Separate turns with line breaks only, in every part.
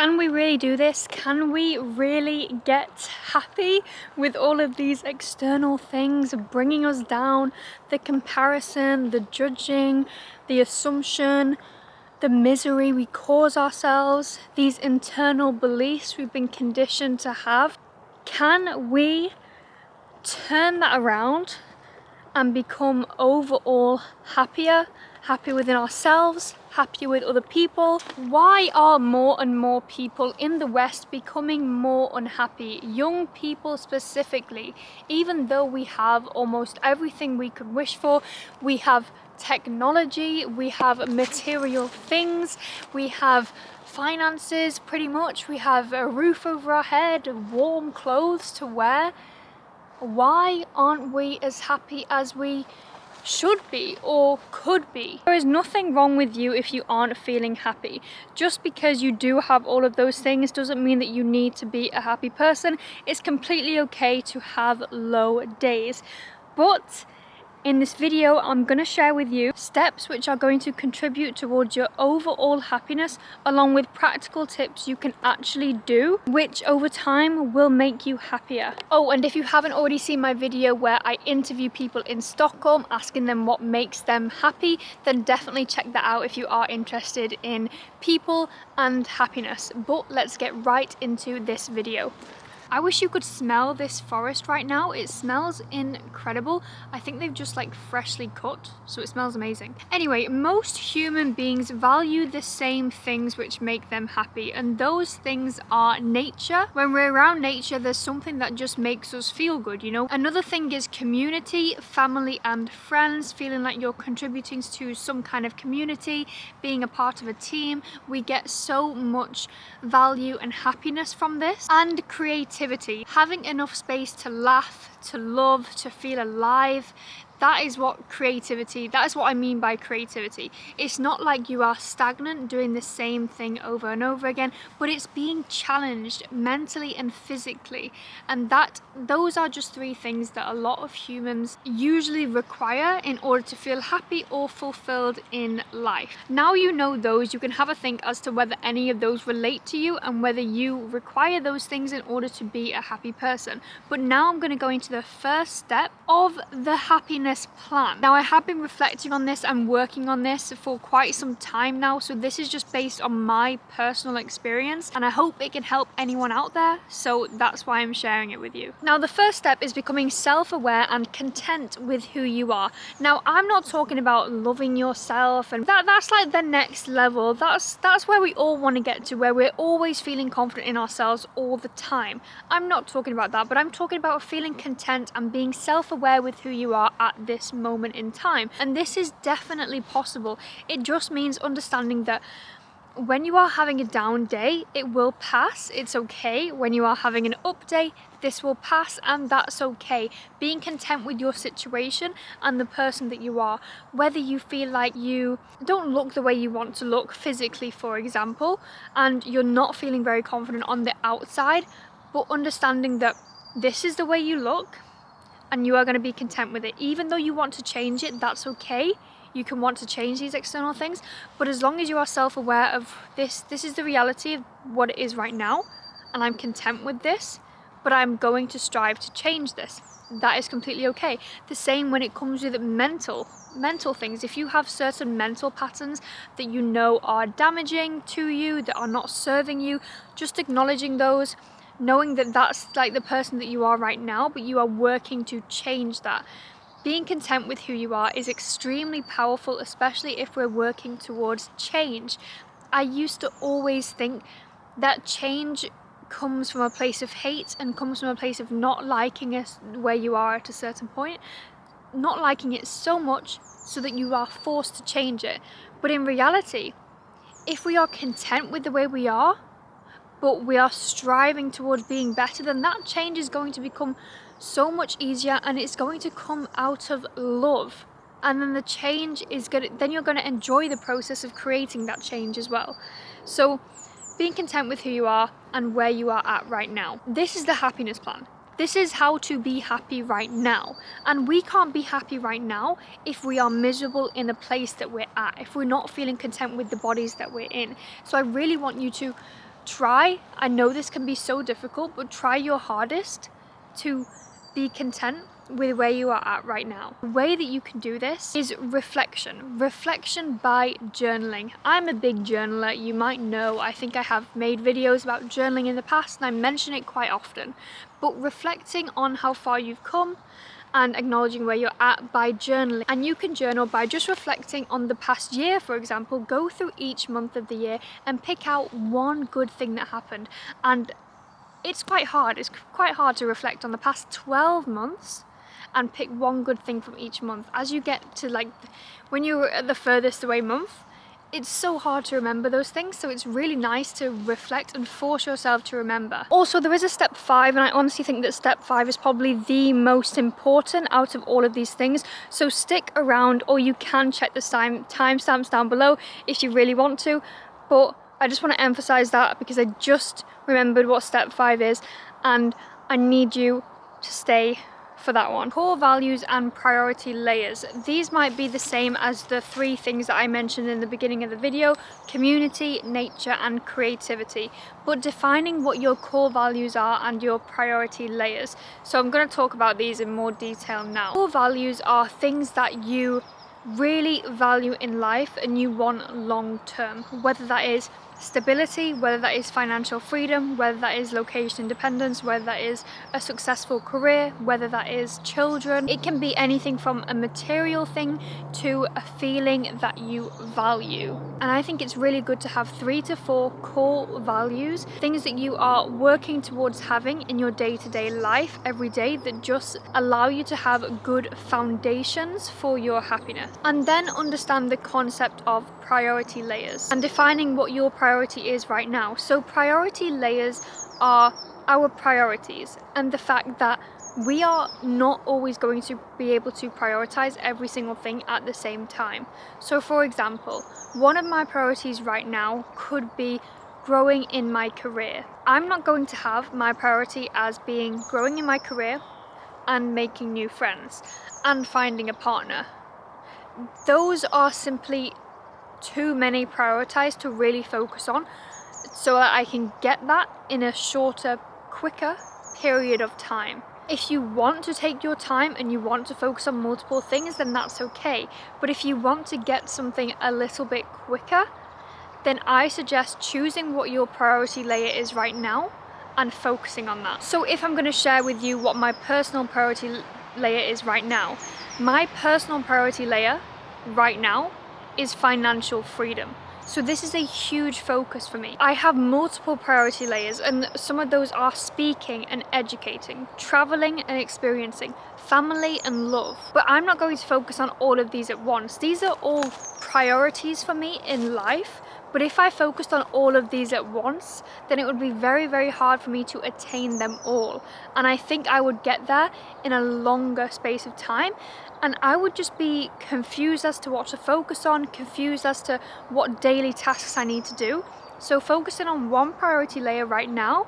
Can we really do this? Can we really get happy with all of these external things bringing us down? The comparison, the judging, the assumption, the misery we cause ourselves, these internal beliefs we've been conditioned to have. Can we turn that around and become overall happier within ourselves, happier with other people? Why are more and more people in the West becoming more unhappy? Young people specifically, even though we have almost everything we could wish for. We have technology, we have material things, we have finances pretty much, we have a roof over our head, warm clothes to wear. Why aren't we as happy as we should be or could be? There is nothing wrong with you if you aren't feeling happy. Just because you do have all of those things doesn't mean that you need to be a happy person. It's completely okay to have low days. But in this video, I'm going to share with you steps which are going to contribute towards your overall happiness, along with practical tips you can actually do, which over time will make you happier. Oh, and if you haven't already seen my video where I interview people in Stockholm, asking them what makes them happy, then definitely check that out if you are interested in people and happiness. But let's get right into this video. I wish you could smell this forest right now. It smells incredible. I think they've just like freshly cut, so it smells amazing. Anyway, most human beings value the same things which make them happy, and those things are nature. When we're around nature, there's something that just makes us feel good, you know? Another thing is community, family and friends, feeling like you're contributing to some kind of community, being a part of a team. We get so much value and happiness from this. And creativity. Having enough space to laugh, to love, to feel alive. That is what I mean by creativity. It's not like you are stagnant doing the same thing over and over again, but it's being challenged mentally and physically. And those are just three things that a lot of humans usually require in order to feel happy or fulfilled in life. Now you know those, you can have a think as to whether any of those relate to you and whether you require those things in order to be a happy person. But now I'm going to go into the first step of the happiness plan. Now I have been reflecting on this and working on this for quite some time now, so this is just based on my personal experience and I hope it can help anyone out there, so that's why I'm sharing it with you. Now the first step is becoming self-aware and content with who you are. Now I'm not talking about loving yourself, and that's like the next level. That's where we all want to get to, where we're always feeling confident in ourselves all the time. I'm not talking about that, but I'm talking about feeling content and being self-aware with who you are at this moment in time. And this is definitely possible. It just means understanding that when you are having a down day, it will pass. It's okay. When you are having an up day, this will pass, and that's okay. Being content with your situation and the person that you are, whether you feel like you don't look the way you want to look physically, for example, and you're not feeling very confident on the outside, but understanding that this is the way you look and you are going to be content with it. Even though you want to change it, that's okay. You can want to change these external things, but as long as you are self-aware of this is the reality of what it is right now, and I'm content with this, but I'm going to strive to change this. That is completely okay. The same when it comes with mental things. If you have certain mental patterns that you know are damaging to you, that are not serving you, just acknowledging those, knowing that that's like the person that you are right now, but you are working to change that. Being content with who you are is extremely powerful, especially if we're working towards change. I used to always think that change comes from a place of hate and comes from a place of not liking us where you are at a certain point, not liking it so much so that you are forced to change it. But in reality, if we are content with the way we are, but we are striving towards being better, then that change is going to become so much easier, and it's going to come out of love. And then the change is then you're going to enjoy the process of creating that change as well. So being content with who you are and where you are at right now. This is the happiness plan. This is how to be happy right now. And we can't be happy right now if we are miserable in the place that we're at, if we're not feeling content with the bodies that we're in. So I really want you to try, I know this can be so difficult, but try your hardest to be content with where you are at right now. The way that you can do this is reflection. Reflection by journaling. I'm a big journaler, you might know. I think I have made videos about journaling in the past and I mention it quite often. But reflecting on how far you've come and acknowledging where you're at by journaling. And you can journal by just reflecting on the past year, for example. Go through each month of the year and pick out one good thing that happened. And it's quite hard. It's quite hard to reflect on the past 12 months and pick one good thing from each month. As you get to like, when you're at the furthest away month, it's so hard to remember those things, so it's really nice to reflect and force yourself to remember. Also, there is a step 5, and I honestly think that step 5 is probably the most important out of all of these things. So stick around, or you can check the timestamps down below if you really want to. But I just want to emphasize that because I just remembered what step 5 is, and I need you to stay for that one. Core values and priority layers. These might be the same as the 3 things that I mentioned in the beginning of the video: community, nature, and creativity. But defining what your core values are and your priority layers. So I'm going to talk about these in more detail now. Core values are things that you really value in life and you want long term, whether that is stability, whether that is financial freedom, whether that is location independence, whether that is a successful career, whether that is children. It can be anything from a material thing to a feeling that you value. And I think it's really good to have 3 to 4 core values, things that you are working towards having in your day-to-day life every day that just allow you to have good foundations for your happiness. And then understand the concept of priority layers and defining what your priority is right now. So priority layers are our priorities, and the fact that we are not always going to be able to prioritize every single thing at the same time. So for example, one of my priorities right now could be growing in my career. I'm not going to have my priority as being growing in my career and making new friends and finding a partner. Those are simply too many prioritized to really focus on, so that I can get that in a shorter, quicker period of time. If you want to take your time and you want to focus on multiple things, then that's okay. But if you want to get something a little bit quicker, then I suggest choosing what your priority layer is right now and focusing on that. So if I'm going to share with you what my personal priority layer is right now, my personal priority layer right now is financial freedom. So this is a huge focus for me. I have multiple priority layers, and some of those are speaking and educating, traveling and experiencing, family and love. But I'm not going to focus on all of these at once. These are all priorities for me in life. But if I focused on all of these at once, then it would be very, very hard for me to attain them all. And I think I would get there in a longer space of time. And I would just be confused as to what to focus on, confused as to what daily tasks I need to do. So focusing on one priority layer right now,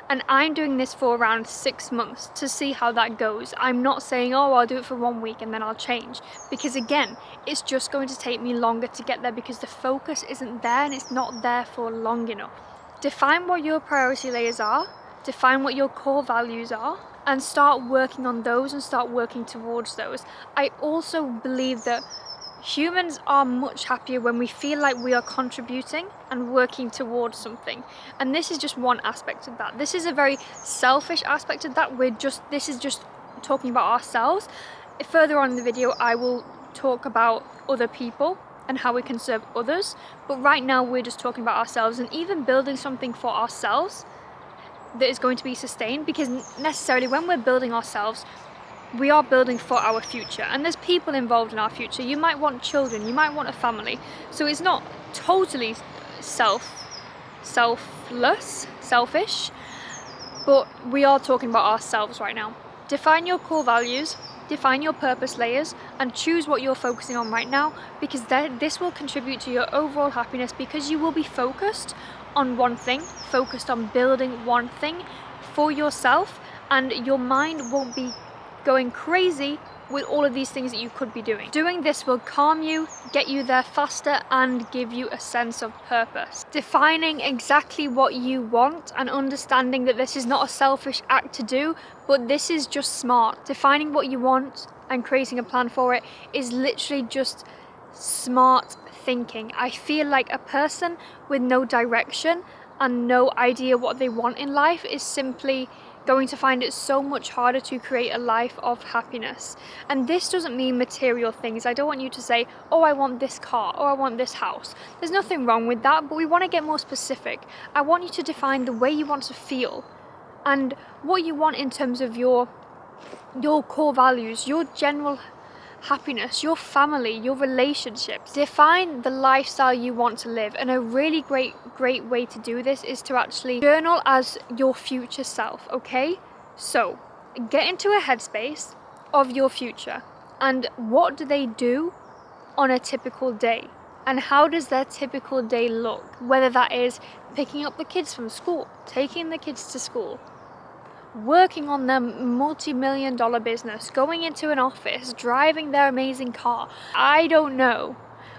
and I'm doing this for around 6 months to see how that goes. I'm not saying, oh, I'll do it for 1 week and then I'll change. Because again, it's just going to take me longer to get there because the focus isn't there and it's not there for long enough. Define what your priority layers are, define what your core values are, and start working on those and start working towards those. I also believe that humans are much happier when we feel like we are contributing and working towards something. And this is just one aspect of that. This is a very selfish aspect of that. This is just talking about ourselves. Further on in the video, I will talk about other people and how we can serve others. But right now, we're just talking about ourselves and even building something for ourselves that is going to be sustained, because necessarily when we're building ourselves, we are building for our future, and there's people involved in our future. You might want children, you might want a family, so it's not totally selfish, but we are talking about ourselves right now. Define your core values, define your purpose layers, and choose what you're focusing on right now, because this will contribute to your overall happiness, because you will be focused on one thing, focused on building one thing for yourself, and your mind won't be going crazy with all of these things that you could be doing. Doing this will calm you, get you there faster, and give you a sense of purpose. Defining exactly what you want and understanding that this is not a selfish act to do, but this is just smart. Defining what you want and creating a plan for it is literally just smart thinking. I feel like a person with no direction and no idea what they want in life is simply going to find it so much harder to create a life of happiness. And this doesn't mean material things. I don't want you to say, oh, I want this car or I want this house. There's nothing wrong with that, but we want to get more specific. I want you to define the way you want to feel and what you want in terms of your core values, your general happiness, your family, your relationships. Define the lifestyle you want to live, and a really great way to do this is to actually journal as your future self. Okay, so get into a headspace of your future and what do they do on a typical day, and how does their typical day look, whether that is picking up the kids from school, taking the kids to school, working on their multi-million-dollar business, going into an office, driving their amazing car. I don't know.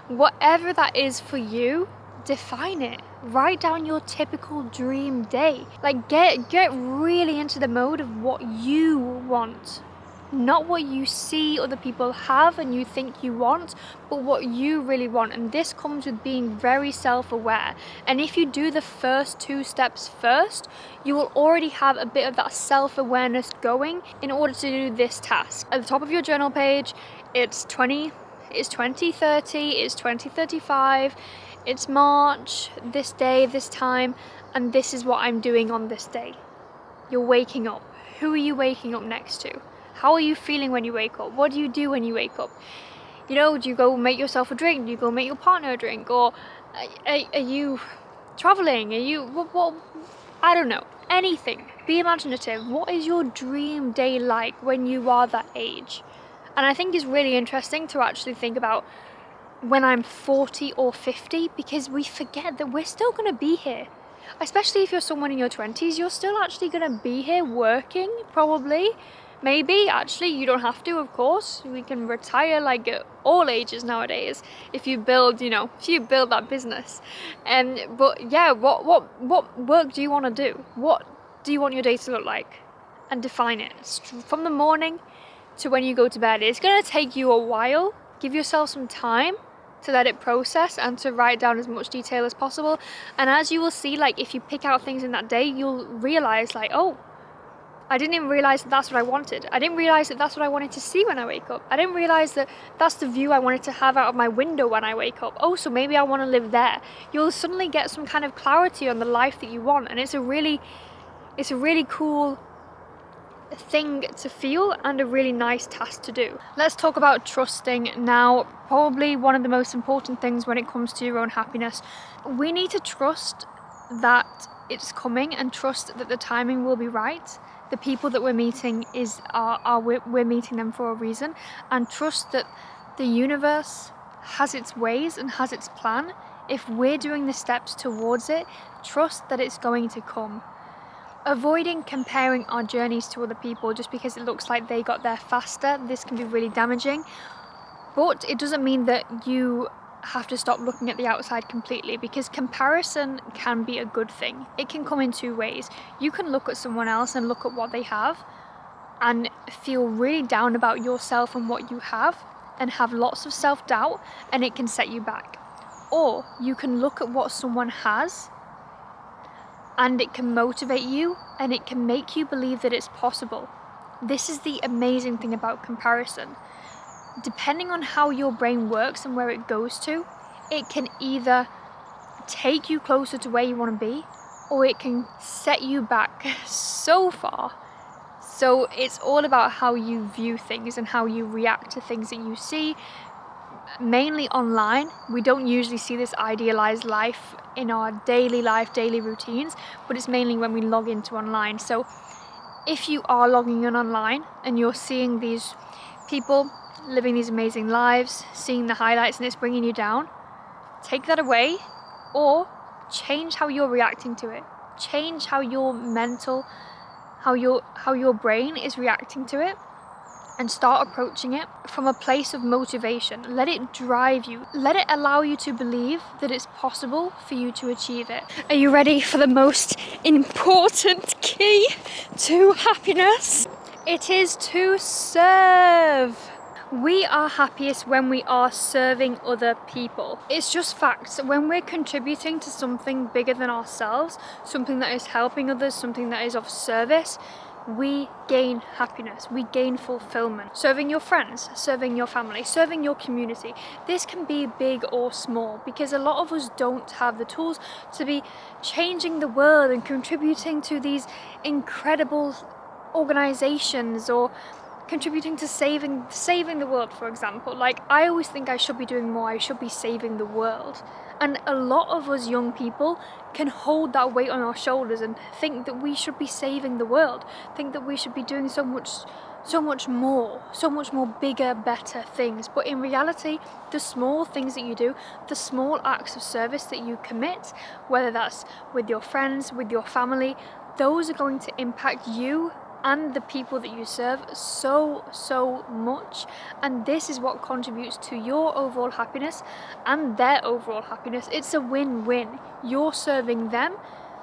Whatever that is for you, define it. Write down your typical dream day. Like get really into the mode of what you want. Not what you see other people have and you think you want, but what you really want. And this comes with being very self-aware. And if you do the first 2 steps first, you will already have a bit of that self-awareness going in order to do this task. At the top of your journal page, it's 2030, it's 2035, it's March, this day, this time, and this is what I'm doing on this day. You're waking up. Who are you waking up next to? How are you feeling when you wake up? What do you do when you wake up? You know, do you go make yourself a drink? Do you go make your partner a drink? Or are you traveling? Are you, what? I don't know. Anything. Be imaginative. What is your dream day like when you are that age? And I think it's really interesting to actually think about when I'm 40 or 50, because we forget that we're still going to be here. Especially if you're someone in your 20s, you're still actually going to be here working, probably. Maybe, actually, you don't have to, of course. We can retire like at all ages nowadays if you build, that business. But yeah, what work do you want to do? What do you want your day to look like? And define it. From the morning to when you go to bed. It's going to take you a while. Give yourself some time to let it process and to write down as much detail as possible. And as you will see, like if you pick out things in that day, you'll realize like, oh, I didn't even realize that that's what I wanted. I didn't realize that that's what I wanted to see when I wake up. I didn't realize that that's the view I wanted to have out of my window when I wake up. Oh, so maybe I want to live there. You'll suddenly get some kind of clarity on the life that you want, and it's a really cool thing to feel and a really nice task to do. Let's talk about trusting now. Probably one of the most important things when it comes to your own happiness. We need to trust that it's coming and trust that the timing will be right. The people that we're meeting we're meeting them for a reason, and trust that the universe has its ways and has its plan. If we're doing the steps towards it, trust that it's going to come. Avoiding comparing our journeys to other people just because it looks like they got there faster. This can be really damaging, but it doesn't mean that you have to stop looking at the outside completely, because comparison can be a good thing. It can come in 2 ways. You can look at someone else and look at what they have and feel really down about yourself and what you have and have lots of self-doubt, and it can set you back. Or you can look at what someone has and it can motivate you and it can make you believe that it's possible. This is the amazing thing about comparison. Depending on how your brain works and where it goes to, it can either take you closer to where you want to be, or it can set you back so far. So it's all about how you view things and how you react to things that you see. Mainly online, we don't usually see this idealized life in our daily life, daily routines, but it's mainly when we log into online. So if you are logging in online and you're seeing these people living these amazing lives, seeing the highlights, and it's bringing you down, take that away or change how you're reacting to it. Change how your brain is reacting to it, and start approaching it from a place of motivation. Let it drive you. Let it allow you to believe that it's possible for you to achieve it. Are you ready for the most important key to happiness? It is to serve. We are happiest when we are serving other people. It's just facts. When we're contributing to something bigger than ourselves, something that is helping others, something that is of service, we gain happiness, we gain fulfillment. Serving your friends, serving your family, serving your community. This can be big or small because a lot of us don't have the tools to be changing the world and contributing to these incredible organizations or contributing to saving the world, for example. Like, I always think I should be doing more, I should be saving the world. And a lot of us young people can hold that weight on our shoulders and think that we should be saving the world, think that we should be doing so much more bigger, better things. But in reality, the small things that you do, the small acts of service that you commit, whether that's with your friends, with your family, those are going to impact you and the people that you serve so much. And this is what contributes to your overall happiness and their overall happiness. It's a win-win. You're serving them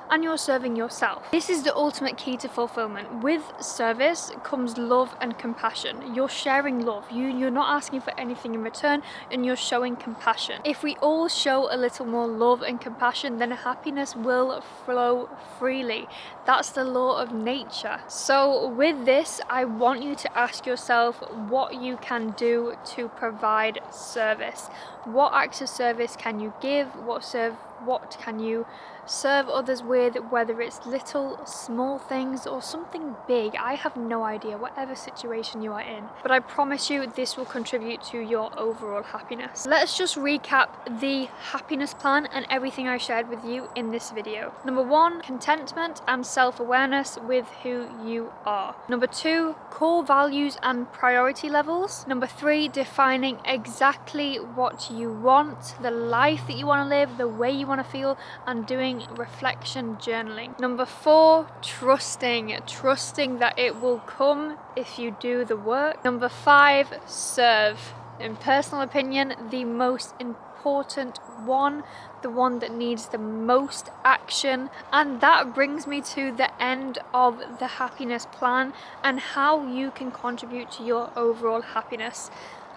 and you're serving yourself. This is the ultimate key to fulfillment. With service comes love and compassion. You're sharing love. You're not asking for anything in return, and you're showing compassion. If we all show a little more love and compassion, then happiness will flow freely. That's the law of nature. So with this, I want you to ask yourself what you can do to provide service. What acts of service can you give? What can you serve others with, whether it's little small things or something big? I have no idea, whatever situation you are in, but I promise you this will contribute to your overall happiness. Let's just recap the happiness plan and everything I shared with you in this video. Number 1, contentment and self-awareness with who you are. Number 2, core values and priority levels. Number 3, defining exactly what you want, the life that you want to live, the way you want to feel, and doing reflection journaling. Number 4, trusting that it will come if you do the work. Number 5, serve. In personal opinion, the most important one, the one that needs the most action. And that brings me to the end of the happiness plan and how you can contribute to your overall happiness.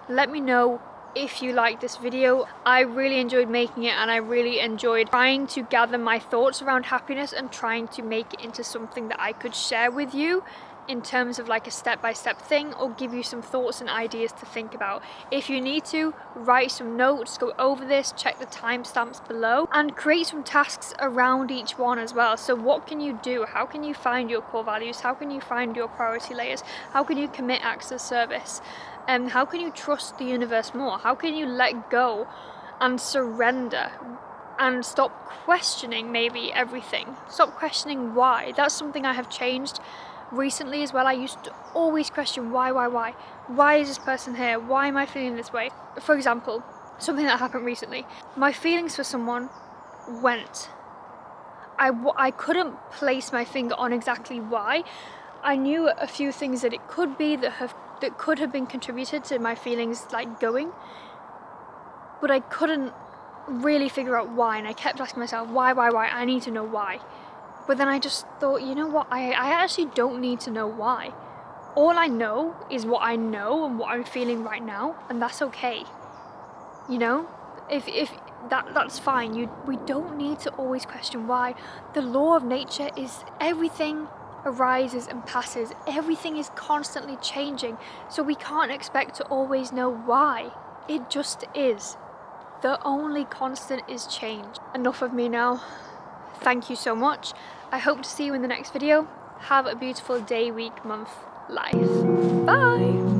Let me know if you like this video. I really enjoyed making it, and I really enjoyed trying to gather my thoughts around happiness and trying to make it into something that I could share with you in terms of like a step-by-step thing, or give you some thoughts and ideas to think about. If you need to, write some notes, go over this, check the timestamps below, and create some tasks around each one as well. So what can you do? How can you find your core values? How can you find your priority layers? How can you commit acts of service? How can you trust the universe more? How can you let go and surrender and stop questioning maybe everything? Stop questioning why. That's something I have changed recently as well. I used to always question why? Why is this person here? Why am I feeling this way? For example, something that happened recently. My feelings for someone went. I couldn't place my finger on exactly why. I knew a few things that it could be that could have been contributed to my feelings like going, but I couldn't really figure out why, and I kept asking myself why, I need to know why. But then I just thought, you know what, I actually don't need to know why. All I know is what I know and what I'm feeling right now, and that's okay. You know, if that's fine. We don't need to always question why. The law of nature is everything arises and passes. Everything is constantly changing, so we can't expect to always know why. It just is. The only constant is change. Enough of me now. Thank you so much. I hope to see you in the next video. Have a beautiful day, week, month, life. Bye!